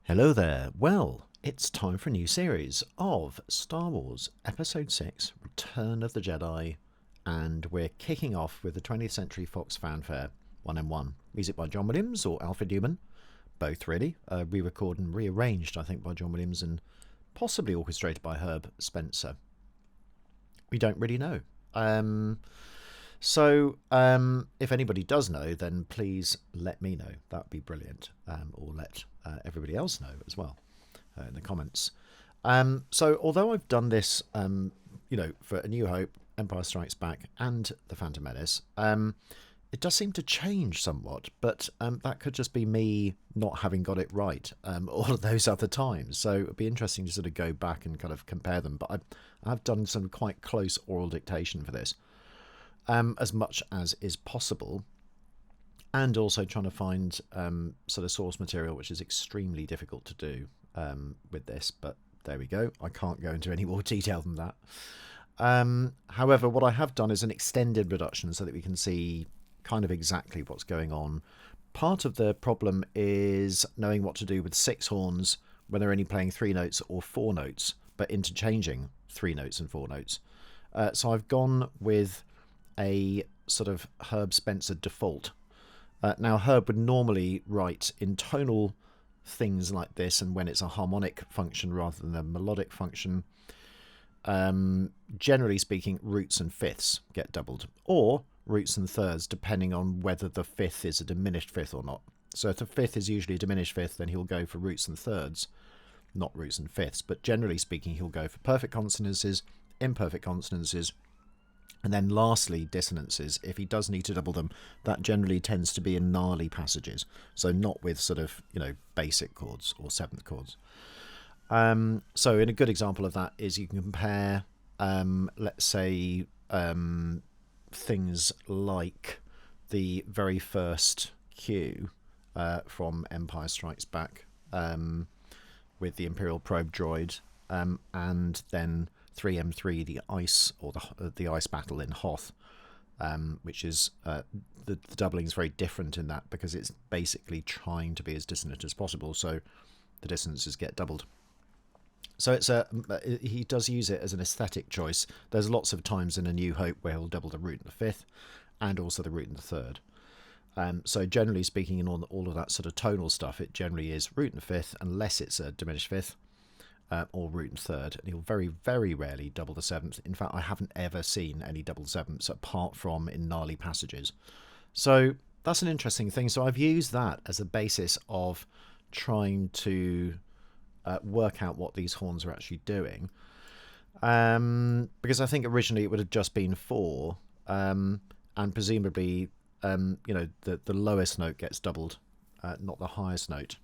Hello there. Well, it's time for a new series of Star Wars Episode 6 Return of the Jedi, and we're kicking off with the 20th Century Fox Fanfare 1M1. Music by John Williams or Alfred Newman, both really. Re-recorded and rearranged, I think, by John Williams and possibly orchestrated by Herb Spencer. We don't really know. So if anybody does know, then please let me know. That would be brilliant. Or let everybody else know as well in the comments. So although I've done this, for A New Hope, Empire Strikes Back, and The Phantom Menace, it does seem to change somewhat, but that could just be me not having got it right all of those other times. So it'd be interesting to sort of go back and kind of compare them. But I've done some quite close oral dictation for this. As much as is possible, and also trying to find sort of source material, which is extremely difficult to do with this, but there we go. I can't go into any more detail than that. However, what I have done is an extended reduction so that we can see kind of exactly what's going on. Part of the problem is knowing what to do with 6 horns when they're only playing 3 notes or 4 notes, but interchanging 3 notes and 4 notes. So I've gone with a sort of Herb Spencer default. Now, Herb would normally write in tonal things like this, and when it's a harmonic function rather than a melodic function, generally speaking, roots and fifths get doubled, or roots and thirds, depending on whether the fifth is a diminished fifth or not. So if the fifth is usually a diminished fifth, then he'll go for roots and thirds, not roots and fifths. But generally speaking, he'll go for perfect consonances, imperfect consonances, and then lastly, dissonances. If he does need to double them, that generally tends to be in gnarly passages. So not with sort of, basic chords or seventh chords. So in a good example of that is you can compare, let's say, things like the very first cue from Empire Strikes Back with the Imperial Probe droid, and then 3M3, the ice, or the ice battle in Hoth, which is the doubling is very different in that because it's basically trying to be as dissonant as possible, so the dissonances get doubled. So he does use it as an aesthetic choice. There's lots of times in A New Hope where he'll double the root and the fifth, and also the root and the third. So generally speaking, in all of that sort of tonal stuff, it generally is root and fifth, unless it's a diminished fifth. Or root and third, and he'll very, very rarely double the seventh. In fact, I haven't ever seen any double sevenths apart from in gnarly passages. So that's an interesting thing. So I've used that as a basis of trying to work out what these horns are actually doing, because I think originally it would have just been 4, and presumably, the lowest note gets doubled, not the highest note.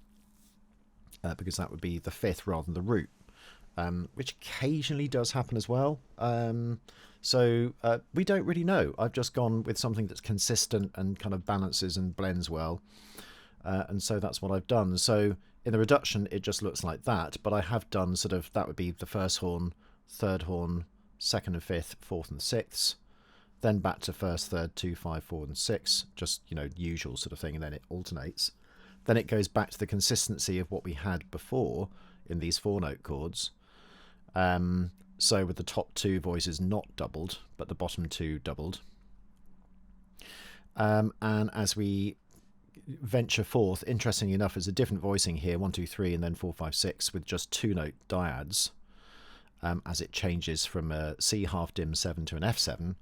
Because that would be the fifth rather than the root, which occasionally does happen as well. So we don't really know. I've just gone with something that's consistent and kind of balances and blends well. And so that's what I've done. So in the reduction, it just looks like that. But I have done sort of, that would be the first horn, third horn, second and fifth, fourth and sixths. Then back to first, third, 2, 5, 4 and 6. Just, usual sort of thing. And then it alternates. Then it goes back to the consistency of what we had before in these 4-note chords. So with the top 2 voices not doubled, but the bottom 2 doubled. And as we venture forth, interestingly enough, there's a different voicing here, 1, 2, 3, and then 4, 5, 6, with just 2-note dyads, as it changes from a C half dim 7 to an F7,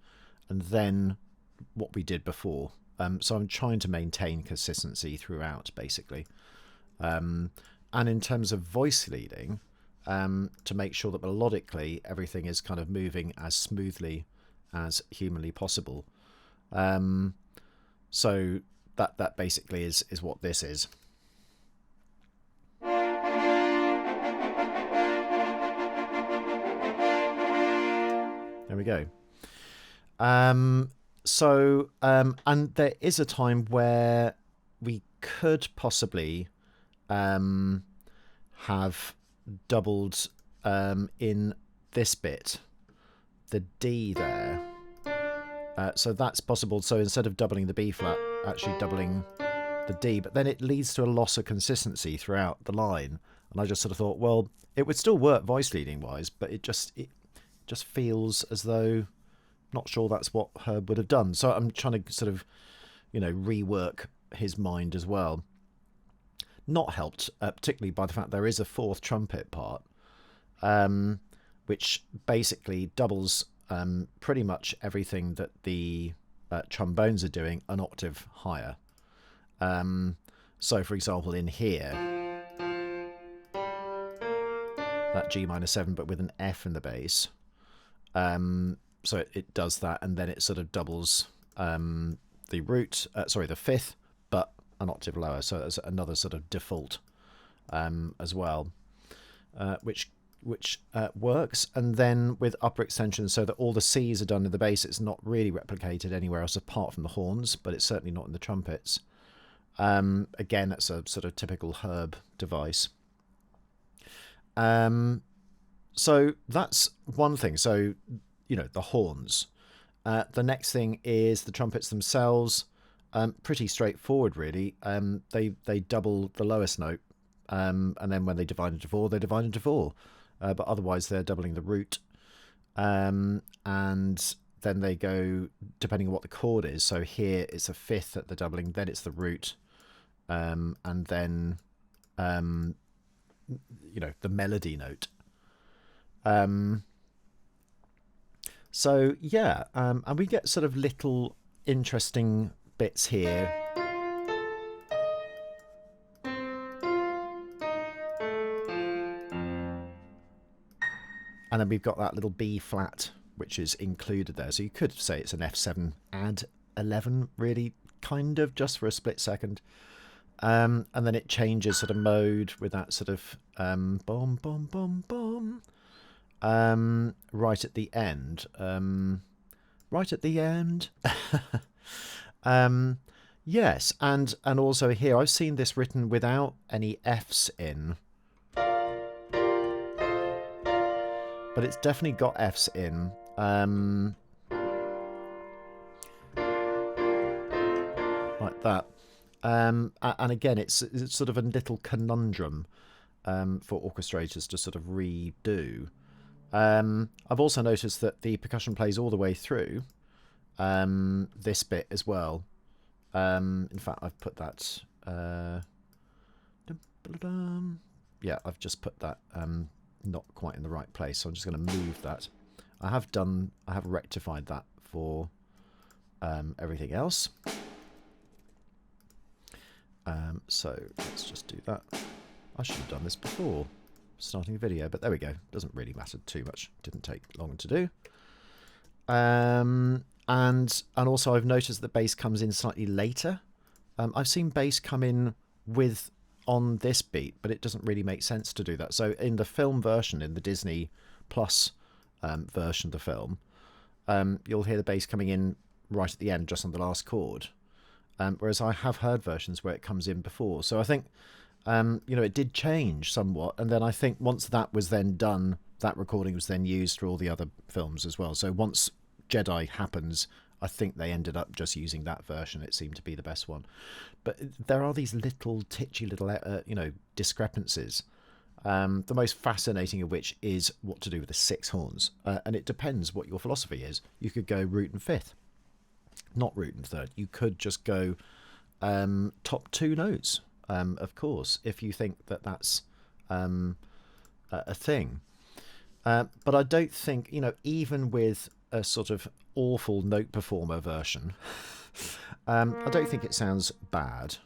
and then what we did before. So I'm trying to maintain consistency throughout, basically. And in terms of voice leading, to make sure that melodically everything is kind of moving as smoothly as humanly possible. So that basically is what this is. There we go. So, and there is a time where we could possibly have doubled in this bit, the D there. So that's possible. So instead of doubling the B flat, actually doubling the D, but then it leads to a loss of consistency throughout the line. And I just sort of thought, well, it would still work voice leading wise, but it just feels as though not sure that's what Herb would have done. So I'm trying to sort of, rework his mind as well. Not helped particularly by the fact there is a fourth trumpet part, which basically doubles pretty much everything that the trombones are doing an octave higher. So for example, in here, that G minor 7, but with an F in the bass. So it does that, and then it sort of doubles the root, the fifth, but an octave lower. So it's another sort of default as well, which works. And then with upper extensions, so that all the C's are done in the bass, it's not really replicated anywhere else apart from the horns, but it's certainly not in the trumpets. Again, that's a sort of typical Herb device. So that's one thing. So, the horns. The next thing is the trumpets themselves. Pretty straightforward, really. They double the lowest note, and then when they divide into four, they divide into four. But otherwise, they're doubling the root. And then they go, depending on what the chord is. So here it's a fifth that they're doubling, then it's the root, and then, the melody note. So yeah, and we get sort of little interesting bits here. And then we've got that little B flat, which is included there. So you could say it's an F7 add 11, really, kind of, just for a split second. And then it changes sort of mode with that sort of boom, boom, boom, boom. Right at the end. Right at the end. Yes, and also here, I've seen this written without any Fs in. But it's definitely got Fs in. Like that. And again, it's sort of a little conundrum for orchestrators to sort of redo. I've also noticed that the percussion plays all the way through this bit as well. In fact, I've put that... yeah, I've just put that not quite in the right place, so I'm just going to move that. I have rectified that for everything else. So let's just do that. I should have done this before starting the video, but there we go. Doesn't really matter too much. Didn't take long to do. And also I've noticed that bass comes in slightly later. I've seen bass come in on this beat, but it doesn't really make sense to do that. So in the film version, in the Disney Plus version of the film, you'll hear the bass coming in right at the end, just on the last chord. Whereas I have heard versions where it comes in before. So I think, it did change somewhat. And then I think once that was then done, that recording was then used for all the other films as well. So once Jedi happens, I think they ended up just using that version. It seemed to be the best one. But there are these little titchy little, discrepancies. The most fascinating of which is what to do with the 6 horns. And it depends what your philosophy is. You could go root and fifth. Not root and third. You could just go top 2 notes, of course, if you think that that's a thing. But I don't think, even with a sort of awful NotePerformer version, I don't think it sounds bad.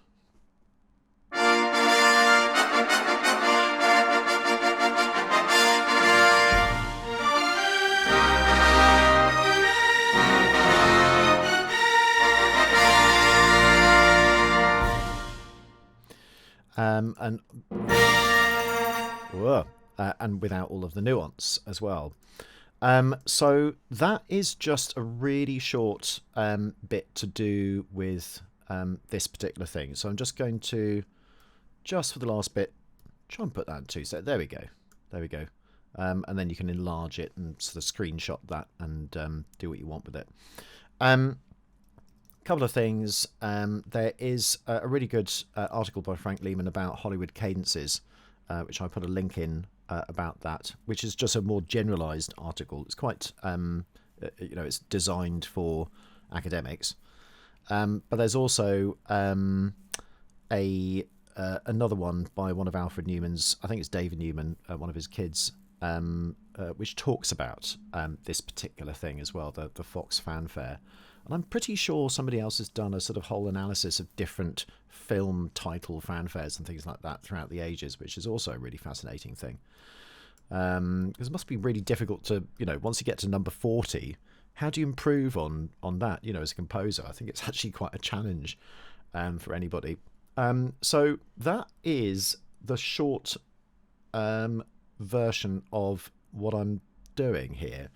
And without all of the nuance as well. So that is just a really short bit to do with this particular thing. So I'm just going to, just for the last bit, try and put that in 2. So there we go. There we go. And then you can enlarge it and sort of screenshot that and do what you want with it. couple of things. There is a really good article by Frank Lehman about Hollywood cadences, which I put a link in about that, which is just a more generalized article. It's quite, it's designed for academics. But there's also another one by one of Alfred Newman's, I think it's David Newman, one of his kids, which talks about this particular thing as well, the Fox Fanfare. And I'm pretty sure somebody else has done a sort of whole analysis of different film title fanfares and things like that throughout the ages, which is also a really fascinating thing. Because it must be really difficult to, once you get to number 40, how do you improve on that, as a composer? I think it's actually quite a challenge for anybody. So that is the short version of what I'm doing here.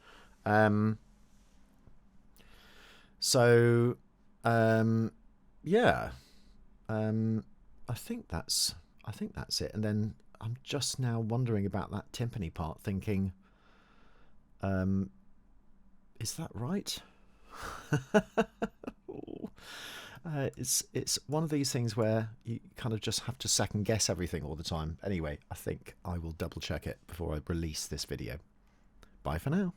Yeah, I think that's it. And then I'm just now wondering about that timpani part, thinking, is that right? It's one of these things where you kind of just have to second guess everything all the time. Anyway, I think I will double check it before I release this video. Bye for now.